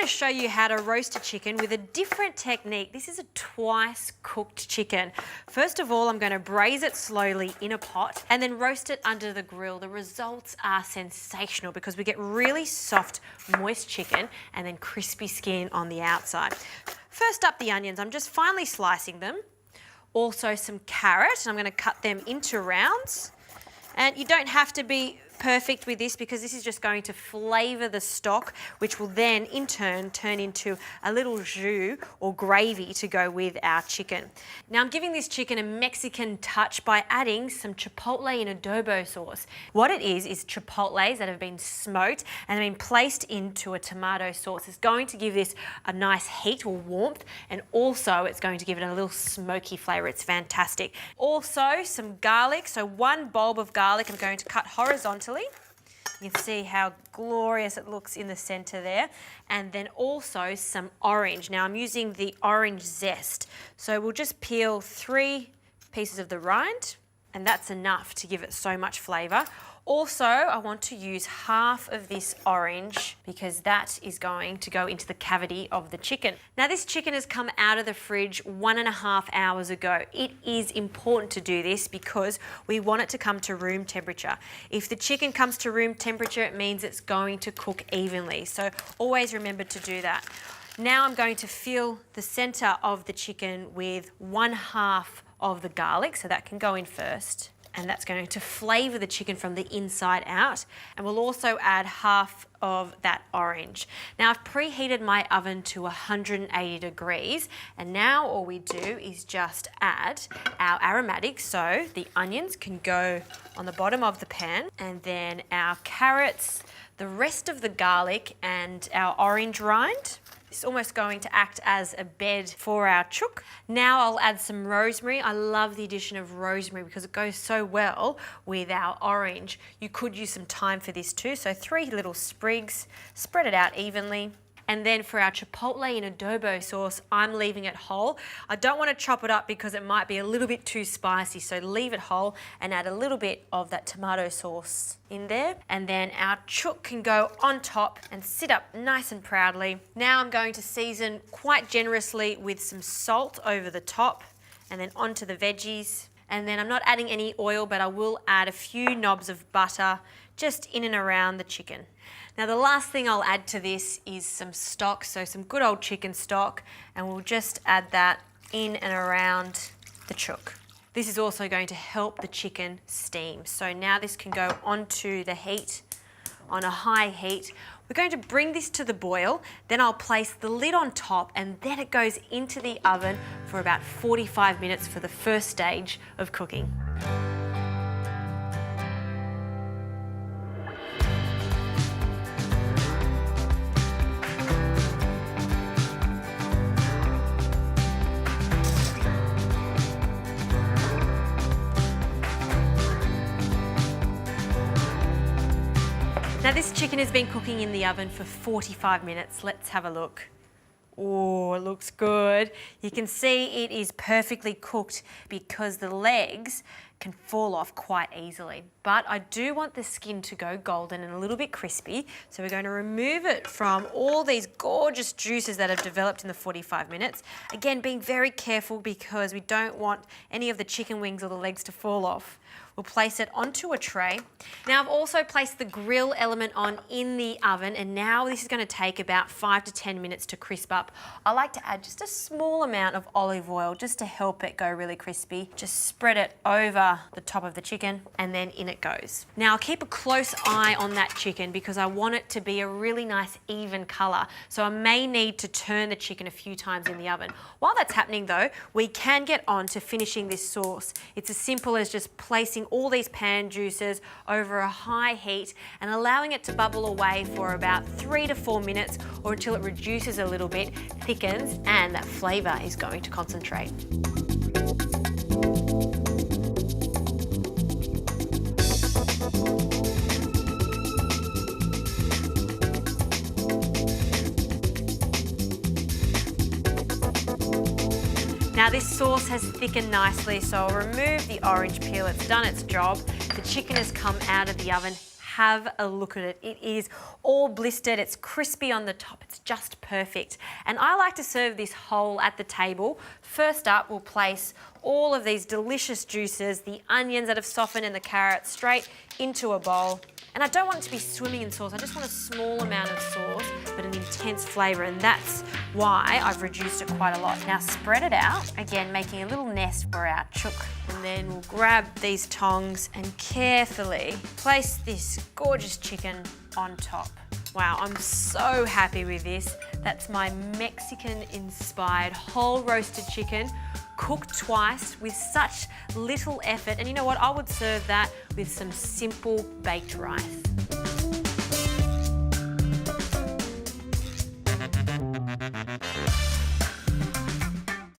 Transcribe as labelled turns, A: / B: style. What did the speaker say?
A: going to show you how to roast a chicken with a different technique. This is a twice cooked chicken. First of all, I'm going to braise it slowly in a pot and then roast it under the grill. The results are sensational because we get really soft, moist chicken and then crispy skin on the outside. First up, the onions. I'm just finely slicing them. Also some carrot, and I'm going to cut them into rounds. And you don't have to be perfect with this because this is just going to flavour the stock, which will then in turn turn into a little jus or gravy to go with our chicken. Now I'm giving this chicken a Mexican touch by adding some chipotle and adobo sauce. What it is chipotles that have been smoked and have been placed into a tomato sauce. It's going to give this a nice heat or warmth, and also it's going to give it a little smoky flavour. It's fantastic. Also some garlic, so one bulb of garlic I'm going to cut horizontally. You can see how glorious it looks in the centre there. And then also some orange. Now I'm using the orange zest. So we'll just peel 3 pieces of the rind, and that's enough to give it so much flavour. Also, I want to use half of this orange because that is going to go into the cavity of the chicken. Now this chicken has come out of the fridge 1.5 hours ago. It is important to do this because we want it to come to room temperature. If the chicken comes to room temperature, it means it's going to cook evenly. So always remember to do that. Now I'm going to fill the centre of the chicken with 1/2 of the garlic, so that can go in first. And that's going to flavour the chicken from the inside out. And we'll also add half of that orange. Now I've preheated my oven to 180 degrees, and now all we do is just add our aromatics. So the onions can go on the bottom of the pan, and then our carrots, the rest of the garlic and our orange rind. It's almost going to act as a bed for our chook. Now I'll add some rosemary. I love the addition of rosemary because it goes so well with our orange. You could use some thyme for this too. So 3 little sprigs, spread it out evenly. And then for our chipotle and adobo sauce, I'm leaving it whole. I don't want to chop it up because it might be a little bit too spicy, so leave it whole and add a little bit of that tomato sauce in there. And then our chook can go on top and sit up nice and proudly. Now I'm going to season quite generously with some salt over the top and then onto the veggies. And then I'm not adding any oil, but I will add a few knobs of butter just in and around the chicken. Now the last thing I'll add to this is some stock, so some good old chicken stock, and we'll just add that in and around the chook. This is also going to help the chicken steam. So now this can go onto the heat, on a high heat. We're going to bring this to the boil, then I'll place the lid on top, and then it goes into the oven for about 45 minutes for the first stage of cooking. Now this chicken has been cooking in the oven for 45 minutes. Let's have a look. Oh, it looks good. You can see it is perfectly cooked because the legs can fall off quite easily. But I do want the skin to go golden and a little bit crispy. So we're going to remove it from all these gorgeous juices that have developed in the 45 minutes. Again, being very careful because we don't want any of the chicken wings or the legs to fall off. We'll place it onto a tray. Now I've also placed the grill element on in the oven, and now this is going to take about 5 to 10 minutes to crisp up. I like to add just a small amount of olive oil just to help it go really crispy. Just spread it over the top of the chicken and then in it goes. Now I'll keep a close eye on that chicken because I want it to be a really nice even colour. So I may need to turn the chicken a few times in the oven. While that's happening though, we can get on to finishing this sauce. It's as simple as just placing all these pan juices over a high heat and allowing it to bubble away for about 3 to 4 minutes or until it reduces a little bit, thickens, and that flavour is going to concentrate. Now this sauce has thickened nicely, so I'll remove the orange peel. It's done its job. The chicken has come out of the oven have a look at it. It is all blistered, it's crispy on the top, it's just perfect. And I like to serve this whole at the table. First up, we'll place all of these delicious juices, the onions that have softened and the carrots, straight into a bowl. And I don't want it to be swimming in sauce, I just want a small amount of sauce, but an intense flavour, and that's why I've reduced it quite a lot. Now spread it out, again making a little nest for our chook. And then we'll grab these tongs and carefully place this gorgeous chicken on top. Wow, I'm so happy with this. That's my Mexican-inspired whole roasted chicken, cooked twice with such little effort. And you know what? I would serve that with some simple baked rice.